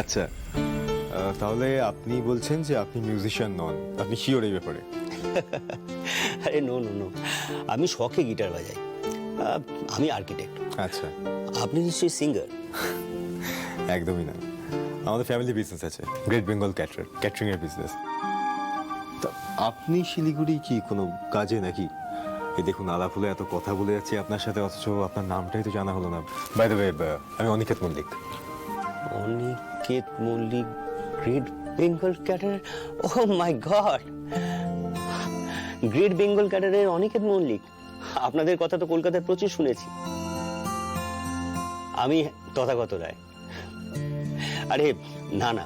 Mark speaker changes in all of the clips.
Speaker 1: আচ্ছা, তাহলে আপনি বলছেন যে আপনি মিউজিশিয়ান নন, আপনি শিওর এই ব্যাপারে?
Speaker 2: আরে নো নো নো, আমি শখে গিটার বাজাই। আমি আর্কিটেক্ট।
Speaker 1: আচ্ছা,
Speaker 2: আপনি নিশ্চয়ই সিঙ্গার?
Speaker 1: একদমই না। আমাদের ফ্যামিলি বিজনেস আছে, গ্রেট বেঙ্গল ক্যাটারিং এর বিজনেস। তা আপনি শিলিগুড়ি কি কোনো কাজে নাকি? এই দেখুন, আলাপ হলে এত কথা বলে যাচ্ছি আপনার সাথে, অথচ আপনার নামটাই তো জানা হলো না। বাই দ্য ওয়ে, আমি Aniket Mallick.
Speaker 2: Aniket Mallick, great Bengal caterer? Oh my God, great Bengal ক্যাটারের অনিকেত মল্লিক। আপনাদের কথা তো কলকাতায় প্রচুর শুনেছি। আমি তথাগত রায়। আরে না না,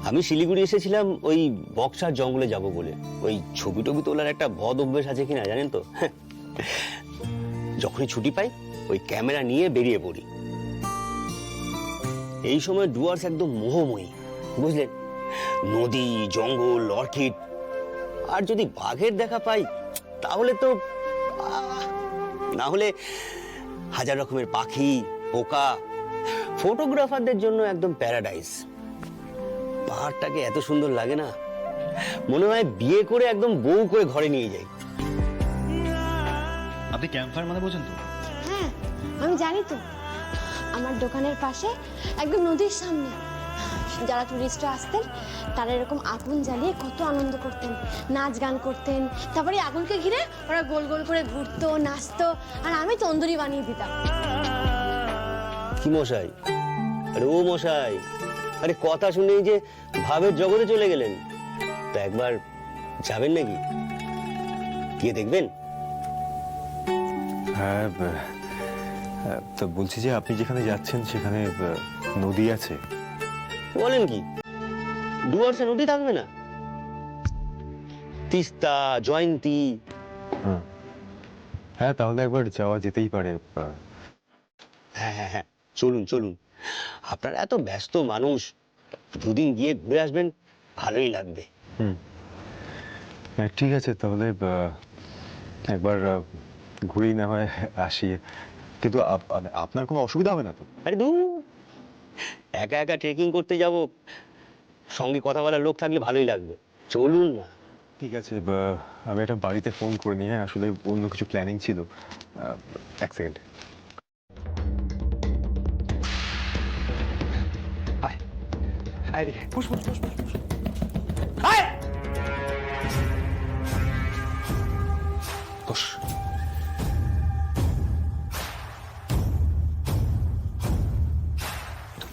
Speaker 2: আমি শিলিগুড়ি এসেছিলাম ওই বক্সার জঙ্গলে যাব বলে। ওই ছবি টবি তোলার একটা বদ অভ্যেস আছে কিনা জানেন তো। যখনই ছুটি পাই ওই ক্যামেরা নিয়ে বেরিয়ে পড়ি। এই সময় ডুয়ার্স একদম মোহময়ী, বুঝলেন? নদী, জঙ্গল, অর্কিড। আর যদি বাঘের দেখা পাই তাহলে তো না হলে হাজার রকমের পাখি, পোকা। ফটোগ্রাফারদের জন্য একদম প্যারাডাইস। পাহাড়টাকে এত সুন্দর লাগে না, মনে হয় বিয়ে করে একদম বউ করে ঘরে নিয়ে যাই।
Speaker 3: আপনি ক্যাম্পফায়ার মানে বোঝেন তো?
Speaker 4: হ্যাঁ, আমি জানি তো। আমার দোকানের পাশে একদম নদীর সামনে যারা টুরিস্টরা আসতেন তারা এরকম আগুন জ্বালিয়ে কত আনন্দ করতেন, নাচ গান করতেন। তারপরে আগুনকে ঘিরে ওরা গোল গোল করে ঘুরতো, নাচতো, আর আমি তন্দুরি বানিয়ে দিতাম।
Speaker 2: কি মশাই? আরে ও মশাই, আরে কথা শুনেই যে ভাবের জগতে চলে গেলেন। তা একবার যাবেন নাকি? গিয়ে দেখবেন।
Speaker 1: হ্যাঁ, তো বলছি যে আপনি যেখানে যাচ্ছেন সেখানে নদী আছে?
Speaker 2: বলেন কি, ডুয়ার্সে নদী থাকবে না? তিস্তা, জয়ন্তী।
Speaker 1: হ্যাঁ, তাহলে একবার যাওয়া যেতেই পারে।
Speaker 2: হ্যাঁ হ্যাঁ হ্যাঁ, চলুন চলুন। আপনারা এত ব্যস্ত মানুষ, দুদিন গিয়ে ঘুরে আসবেন, ভালোই লাগবে।
Speaker 1: হ্যাঁ, ঠিক আছে, তাহলে একবার ঘুরেই না হয় আসি। কিন্তু আপনার কোনো অসুবিধা হবে না তো?
Speaker 2: আরে দূর, একা একা ট্রেকিং করতে যাব, সঙ্গে কথা বলার লোক থাকলে ভালোই লাগবে। চলুন না।
Speaker 1: ঠিক আছে, আমি একটা বাড়িতে ফোন করে নিয়ে, আসলে অন্য কিছু প্ল্যানিং ছিল। এক সেকেন্ড।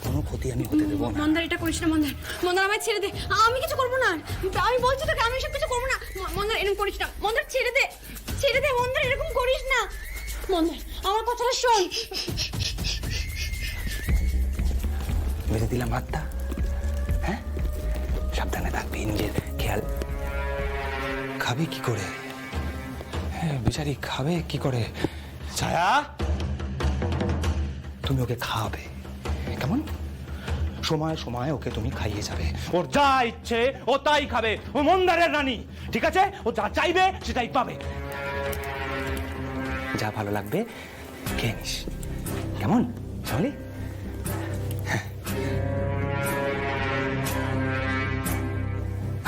Speaker 2: কোনো ক্ষতি আমি হতে দেবো না।
Speaker 4: মন্দার, এটা করিস না মন্দার। মন্দার, আমায় ছেড়ে দে। আমি কিছু করবো না। আমি বলছি তোকে, আমি এসব কিছু করবো না। মন্দার, এরকম করিস না। মন্দার, ছেড়ে দে, ছেড়ে দে। মন্দার, এরকম করিস না। মন্দার, আমার কথাটা শোন।
Speaker 5: মেরে দিলাম হাতটা। হ্যাঁ, সাবধানে থাকবি, নিজের খেয়াল। খাবে কি করে? হ্যাঁ, বেচারি খাবে কি করে? ছায়া, তুমি ওকে খাওয়াবে, কেমন? সময় সময় ওকে তুমি খাইয়ে যাবে। ওর যা ইচ্ছে ও তাই খাবে। ও মন্দারের রানী, ঠিক আছে? ও যা চাইবে সেটাই পাবে। যা ভালো লাগবে খেয়ে নিস, কেমন? চলি।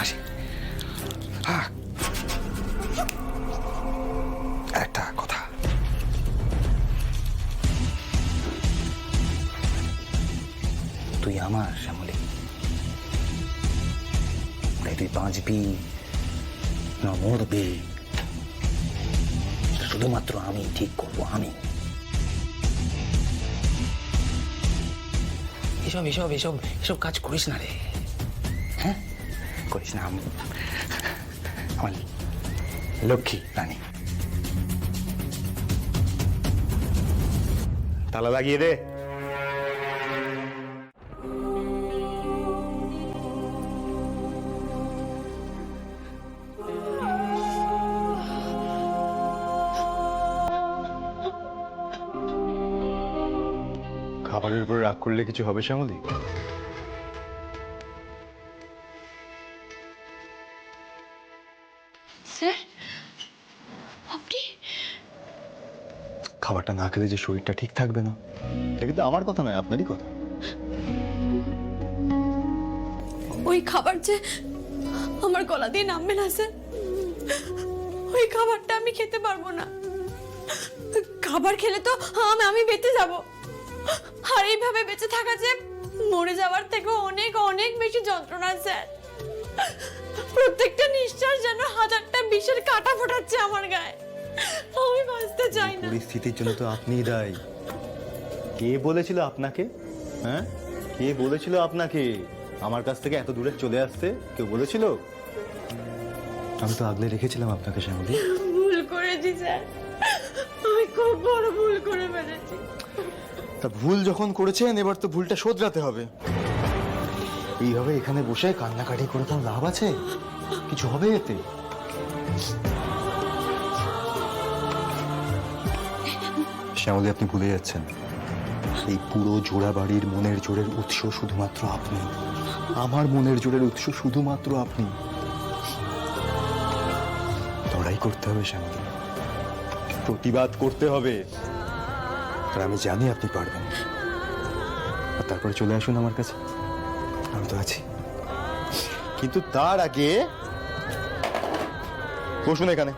Speaker 5: আসি। একটা কথা, তুই আমার শ্যামলী, তাই তুই বাঁচবি না মরবি শুধুমাত্র আমি ঠিক করবো। আমি এসব এসব এসব এসব কাজ করিস না রে। হ্যাঁ, করিস না। আমার লক্ষ্মী রানী, তালা লাগিয়ে দে।
Speaker 1: খাবারের উপর রাগ করলে কিছু হবে শ্যামলী?
Speaker 4: স্যার, আপনি?
Speaker 1: খাবারটা না খেলে যে শরীরটা ঠিক থাকবে না, এটা কিন্তু আমার কথা নয়, আপনারই কথা।
Speaker 3: ওই খাবার যে আমার গলা দিয়ে নামবে না স্যার, ওই খাবারটা আমি খেতে পারবো না। খাবার খেলে তো আমি বেঁচে যাব, আর এইভাবে বেঁচে থাকা যে মরে যাওয়ার থেকে অনেক অনেক বেশি যন্ত্রণা স্যার। প্রত্যেকটা নিঃশ্বাস যেন হাজারটা বিষের কাঁটা ফোটাচ্ছে আমার গায়ে। আমি বাঁচতে চাই না।
Speaker 1: পরিস্থিতির জন্য তো আপনিই দায়ী। কে বলেছিল আপনাকে? হ্যাঁ, কে বলেছিল আপনাকে আমার কাছ থেকে এত দূরে চলে আসতে? কেউ বলেছিল? আমি তো আগলে রেখেছিলাম আপনাকে শ্যামলী।
Speaker 3: ভুল করেছি স্যার, আমি খুব বড় ভুল করে ফেলেছি।
Speaker 1: তা ভুল যখন করেছেন এবার তো ভুলটা শোধরাতে হবে। এইভাবে এখানে বসে কান্নাকাটি করে কোনো লাভ আছে? কিছু হবে এতে? শ্যামলী, আপনি ভুলে যাচ্ছেন এই পুরো জোড়া বাড়ির মনের জোরের উৎস শুধুমাত্র আপনি। আমার মনের জোরের উৎস শুধুমাত্র আপনি। লড়াই করতে হবে শ্যামলী, প্রতিবাদ করতে হবে। আর আমি জানি আপনি পারবেন। আর তারপরে চলে আসুন আমার কাছে, আমি তো আছি। কিন্তু তার আগে বসুন এখানে,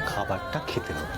Speaker 1: খাবারটা খেতে হবে।